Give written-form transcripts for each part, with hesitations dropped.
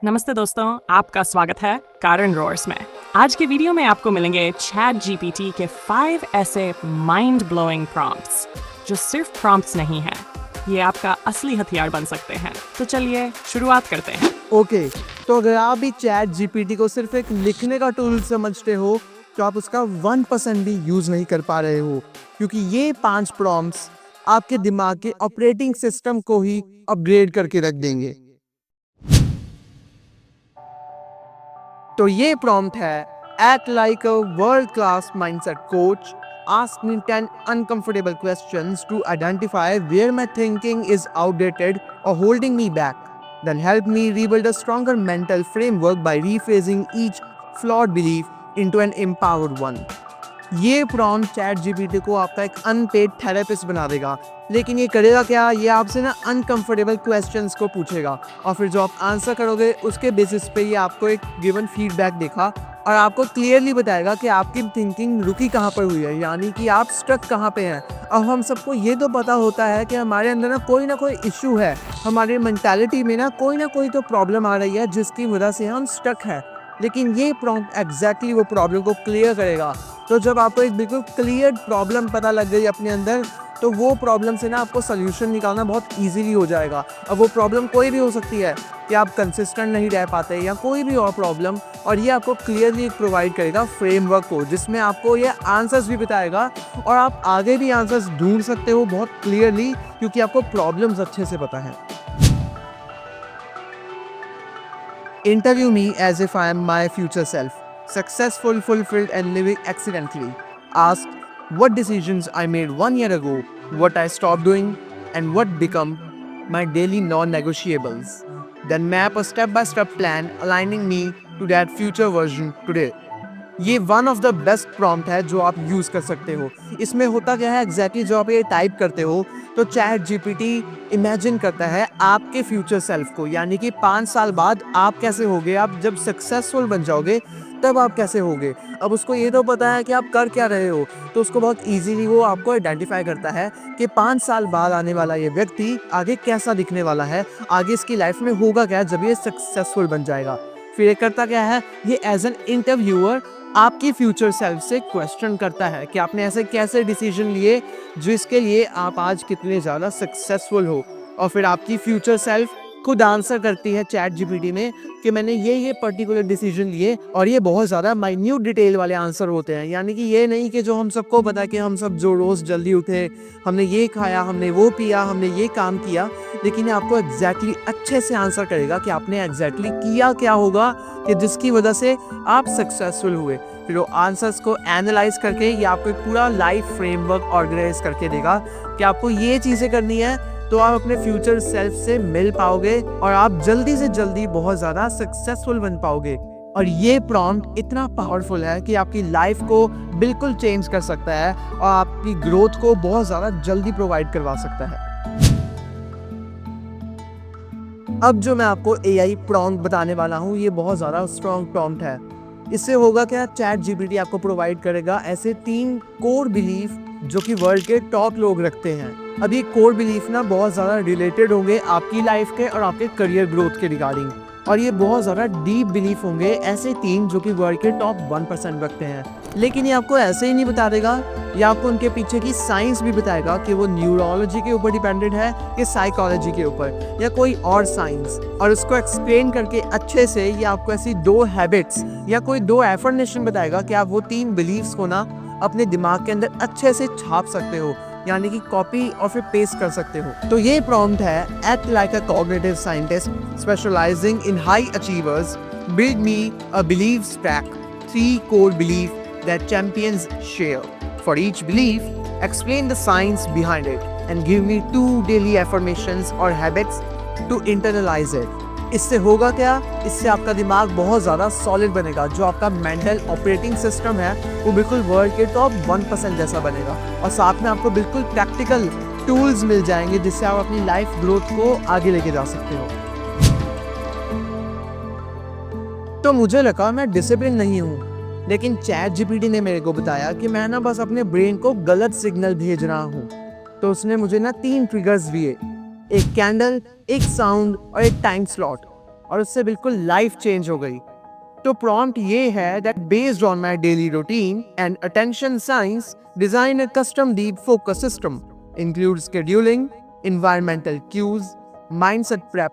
नमस्ते दोस्तों, आपका स्वागत है कारण रोर्स में। आज के वीडियो में आपको मिलेंगे चैट जीपीटी के 5 ऐसे माइंड ब्लोइंग प्रॉम्प्ट्स जो सिर्फ प्रॉम्प्ट्स नहीं हैं, ये आपका असली हथियार बन सकते हैं। तो चलिए शुरुआत करते हैं। ओके, तो अगर आप भी चैट जीपीटी को सिर्फ एक लिखने का टूल समझते हो तो आप उसका 1% भी यूज नहीं कर पा रहे हो, क्योंकि ये 5 प्रॉम्प्ट्स आपके दिमाग के ऑपरेटिंग सिस्टम को ही अपग्रेड करके रख देंगे। तो ये प्रॉम्प्ट है, act like a world class mindset coach, ask me 10 uncomfortable questions to identify where my thinking is outdated or holding me back. Then help me rebuild a stronger mental framework by rephrasing each flawed belief into an empowered one. ये prompt chat GPT को आपका एक unpaid therapist बना देगा। लेकिन ये करेगा क्या? ये आपसे ना अनकंफर्टेबल क्वेश्चंस को पूछेगा और फिर जो आप आंसर करोगे उसके बेसिस पे ये आपको एक गिवन फीडबैक देगा और आपको क्लियरली बताएगा कि आपकी थिंकिंग रुकी कहाँ पर हुई है, यानी कि आप स्टक कहाँ पे हैं। अब हम सबको ये तो पता होता है कि हमारे अंदर ना कोई इशू है, हमारी मेंटालिटी में ना कोई तो प्रॉब्लम आ रही है जिसकी वजह से हम स्टक हैं। लेकिन ये प्रॉम्प्ट एग्जैक्टली वो प्रॉब्लम को क्लियर करेगा। तो जब आपको एक बिल्कुल क्लियर प्रॉब्लम पता लग गई अपने अंदर, तो वो प्रॉब्लम से ना आपको सोल्यूशन निकालना बहुत इजीली हो जाएगा। अब वो प्रॉब्लम कोई भी हो सकती है कि आप कंसिस्टेंट नहीं रह पाते या कोई भी और प्रॉब्लम, और ये आपको क्लियरली प्रोवाइड करेगा फ्रेमवर्क को, जिसमें आपको ये आंसर्स भी बताएगा और आप आगे भी आंसर्स ढूंढ सकते हो बहुत क्लियरली, क्योंकि आपको प्रॉब्लम्स अच्छे से पता है। Interview me as if I am my future self, successful, fulfilled, and living excellently. Ask what decisions I made 1 year ago, what I stopped doing, and what become my daily non-negotiables. Then map a step-by-step plan aligning me to that future version today. ये one of the best prompt है जो आप use कर सकते हो। इसमें होता क्या है एग्जैक्टली जो आप ये टाइप करते हो तो चैट जीपीटी इमेजिन करता है आपके फ्यूचर सेल्फ को, यानी कि 5 साल बाद आप कैसे होगे, आप जब सक्सेसफुल बन जाओगे तब आप कैसे होगे। अब उसको ये तो पता है कि आप कर क्या रहे हो, तो उसको बहुत इजीली वो आपको आइडेंटिफाई करता है कि 5 साल बाद आने वाला ये व्यक्ति आगे कैसा दिखने वाला है, आगे इसकी लाइफ में होगा क्या जब ये सक्सेसफुल बन जाएगा। फिर ये करता क्या है, ये एज एन इंटरव्यूअर आपकी फ्यूचर सेल्फ से क्वेश्चन करता है कि आपने ऐसे कैसे डिसीजन लिए जिसके लिए आप आज कितने ज़्यादा सक्सेसफुल हो, और फिर आपकी फ्यूचर सेल्फ खुद आंसर करती है चैट जीपीटी में कि मैंने ये पर्टिकुलर डिसीजन लिए, और ये बहुत ज़्यादा माइन्यूट डिटेल वाले आंसर होते हैं। यानी कि ये नहीं कि जो हम सबको पता है कि हम सब जो रोज़ जल्दी उठे, हमने ये खाया, हमने वो पिया, हमने ये काम किया, लेकिन ये आपको एग्जैक्टली अच्छे से आंसर करेगा कि आपने एग्जैक्टली किया क्या होगा कि जिसकी वजह से आप सक्सेसफुल हुए। फिर वो आंसर्स को एनालाइज करके ये आपको एक पूरा लाइफ फ्रेमवर्क ऑर्गेनाइज करके देगा कि आपको ये चीज़ें करनी है तो आप अपने फ्यूचर सेल्फ से मिल पाओगे और आप जल्दी से जल्दी बहुत ज़्यादा सक्सेसफुल बन पाओगे। और ये प्रॉम्प्ट इतना पावरफुल है कि आपकी लाइफ को बिल्कुल चेंज कर सकता है और आपकी ग्रोथ को बहुत ज़्यादा जल्दी प्रोवाइड करवा सकता है। अब जो मैं आपको एआई प्रॉम्प्ट बताने वाला हूँ ये बहुत ज़्यादा स्ट्रॉन्ग प्रॉम्प्ट है। इससे होगा क्या, चैट जीपीटी आपको प्रोवाइड करेगा ऐसे 3 कोर बिलीफ जो कि वर्ल्ड के टॉप लोग रखते हैं। अब ये कोर बिलीफ ना बहुत ज़्यादा रिलेटेड होंगे आपकी लाइफ के और आपके करियर ग्रोथ के रिगार्डिंग, और ये बहुत ज़्यादा डीप बिलीफ होंगे, ऐसे 3 जो कि वर्ल्ड के टॉप 1% रखते हैं। लेकिन ये आपको ऐसे ही नहीं बता देगा, ये आपको उनके पीछे की साइंस भी बताएगा कि वो न्यूरोलॉजी के ऊपर डिपेंडेंट है या साइकोलॉजी के ऊपर या कोई और साइंस, और उसको एक्सप्लेन करके अच्छे से ये आपको ऐसी 2 हैबिट्स या कोई 2 एफर्मेशन बताएगा कि आप वो 3 बिलीव्स को ना अपने दिमाग के अंदर अच्छे से छाप सकते हो, यानी कि कॉपी और फिर पेस्ट कर सकते हो। तो ये प्रॉम्प्ट है, act like a cognitive scientist specialising in high achievers, build me a believe stack, 3 core belief that champions share. For each belief, explain the science behind it and give me 2 daily affirmations or habits to internalize it. इससे होगा क्या, इससे आपका दिमाग बहुत ज़्यादा solid बनेगा, जो आपका मेंटल ऑपरेटिंग सिस्टम है वो बिल्कुल वर्ल्ड के टॉप 1% जैसा बनेगा, और साथ में आपको बिल्कुल प्रैक्टिकल टूल्स मिल जाएंगे जिससे आप अपनी लाइफ ग्रोथ को आगे लेके जा सकते हो। तो मुझे लगा मैं डिसिप्लिन नहीं हूँ, लेकिन चैट जीपीटी ने मेरे को बताया कि मैं ना बस अपने ब्रेन को गलत सिग्नल भेज रहा हूँ। तो उसने मुझे ना 3 ट्रिगर्स दिए, एक कैंडल, एक साउंड और एक टाइम स्लॉट। और उससे बिल्कुल लाइफ चेंज हो गई। तो प्रॉम्प्ट ये है that based on my daily routine and attention science design a custom deep focus system include scheduling, environmental cues, mindset prep,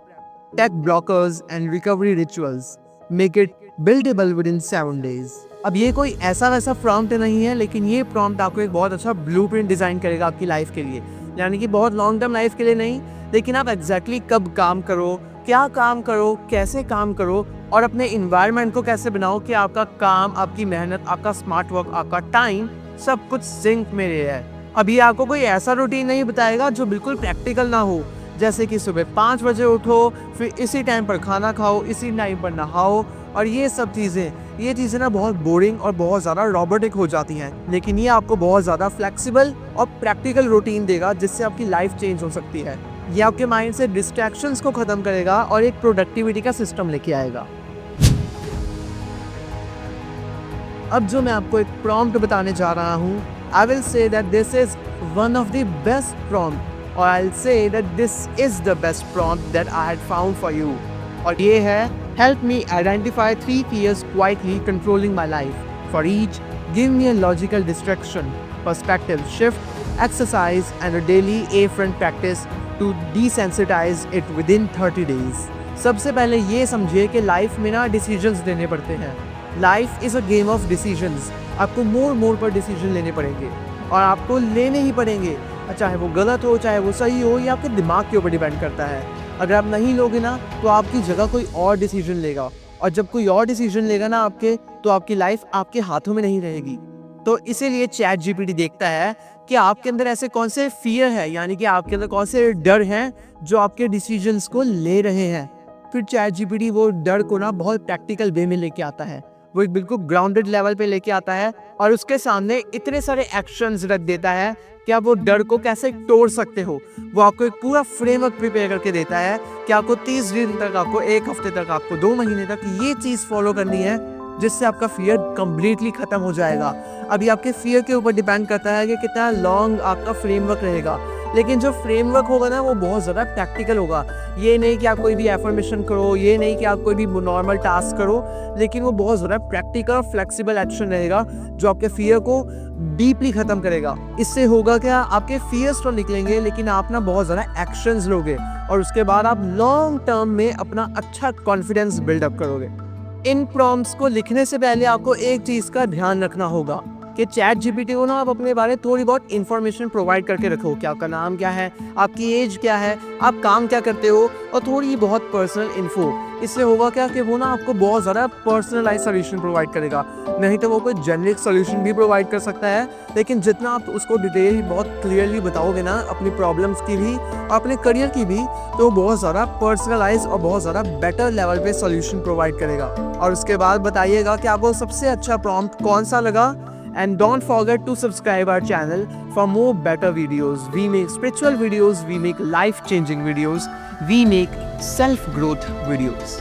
tech blockers and recovery rituals. Make it buildable within 7 days. अब ये कोई ऐसा वैसा prompt नहीं है, लेकिन ये prompt आपको एक बहुत अच्छा ब्लूप्रिंट डिजाइन करेगा आपकी लाइफ के लिए। यानी कि बहुत लॉन्ग टर्म लाइफ के लिए नहीं, लेकिन आप एग्जैक्टली कब काम करो, क्या काम करो, कैसे काम करो और अपने इन्वायरमेंट को कैसे बनाओ कि आपका काम, आपकी मेहनत, आपका स्मार्ट वर्क, आपका टाइम सब कुछ सिंक में रहे। अब ये आपको कोई ऐसा रूटीन नहीं बताएगा जो बिल्कुल प्रैक्टिकल ना हो, जैसे कि सुबह 5 बजे उठो, फिर इसी टाइम पर खाना खाओ, इसी टाइम पर नहाओ और ये सब चीज़ें ना बहुत बोरिंग और बहुत ज़्यादा रोबोटिक हो जाती हैं। लेकिन ये आपको बहुत ज़्यादा फ्लेक्सिबल और प्रैक्टिकल रूटीन देगा जिससे आपकी लाइफ चेंज हो सकती है। ये आपके माइंड से डिस्ट्रैक्शंस को ख़त्म करेगा और एक प्रोडक्टिविटी का सिस्टम लेके आएगा। अब जो मैं आपको एक प्रॉम्प्ट बताने जा रहा हूँ, I will say that this is one of the best prompt, or I'll say that this is the best prompt that I had found for you. और ये है help me identify 3 fears quietly controlling my life. For each, give me a logical distraction, perspective shift, exercise and a daily A-front practice to desensitize it within 30 days. सबसे पहले ये समझिए कि life में ना डिसीजंस लेने पड़ते हैं। Life is a game of decisions. आपको मोड़ पर डिसीजन लेने पड़ेंगे और आपको लेने ही पड़ेंगे, चाहे वो गलत हो, चाहे वो सही हो, ये आपके दिमाग के ऊपर डिपेंड करता है। अगर आप नहीं लोगे ना तो आपकी जगह कोई और डिसीजन लेगा, और जब कोई और डिसीजन लेगा ना आपके, तो आपकी लाइफ आपके हाथों में नहीं रहेगी। तो इसीलिए चैट जीपीटी देखता है कि आपके अंदर ऐसे कौन से फियर है, यानी कि आपके अंदर कौन से डर हैं जो आपके डिसीजंस को ले रहे हैं। फिर चैट जीपीटी वो डर को ना बहुत प्रैक्टिकल वे में लेके आता है, वो एक बिल्कुल ग्राउंडेड लेवल पे लेके आता है और उसके सामने इतने सारे एक्शंस रख देता है कि आप वो डर को कैसे तोड़ सकते हो। वो आपको एक पूरा फ्रेमवर्क प्रिपेयर करके देता है कि आपको 30 दिन तक, आपको 1 हफ्ते तक, आपको 2 महीने तक ये चीज़ फॉलो करनी है जिससे आपका फियर कम्प्लीटली ख़त्म हो जाएगा। अभी आपके फियर के ऊपर डिपेंड करता है कि कितना लॉन्ग आपका फ्रेमवर्क रहेगा, लेकिन जो फ्रेमवर्क होगा ना वो बहुत ज़्यादा प्रैक्टिकल होगा। ये नहीं कि आप कोई भी एफर्मेशन करो, ये नहीं कि आप कोई भी नॉर्मल टास्क करो, लेकिन वो बहुत ज़्यादा प्रैक्टिकल फ्लेक्सिबल एक्शन रहेगा जो आपके फियर को डीपली ख़त्म करेगा। इससे होगा क्या, आपके फियर्स तो निकलेंगे लेकिन आप ना बहुत ज़्यादा एक्शंस लोगे और उसके बाद आप लॉन्ग टर्म में अपना अच्छा कॉन्फिडेंस बिल्डअप करोगे। इन प्रॉम्प्ट्स को लिखने से पहले आपको एक चीज़ का ध्यान रखना होगा कि चैट जीपीटी को ना आप अपने बारे में थोड़ी बहुत इन्फॉर्मेशन प्रोवाइड करके रखो, कि आपका नाम क्या है, आपकी एज क्या है, आप काम क्या करते हो, और थोड़ी बहुत पर्सनल इन्फो। इससे होगा क्या कि वो ना आपको बहुत ज़्यादा पर्सनलाइज सोल्यूशन प्रोवाइड करेगा। नहीं तो वो कोई जेनरिक सोल्यूशन भी प्रोवाइड कर सकता है, लेकिन जितना आप उसको डिटेल बहुत क्लियरली बताओगे ना अपनी प्रॉब्लम्स की भी और अपने करियर की भी, तो बहुत ज़्यादा पर्सनलाइज और बहुत ज़्यादा बेटर लेवल पे सोल्यूशन प्रोवाइड करेगा। और उसके बाद बताइएगा कि आपको सबसे अच्छा प्रॉम्प्ट कौन सा लगा। And don't forget to subscribe our channel for more better videos. We make spiritual videos, we make life-changing videos, we make self-growth videos.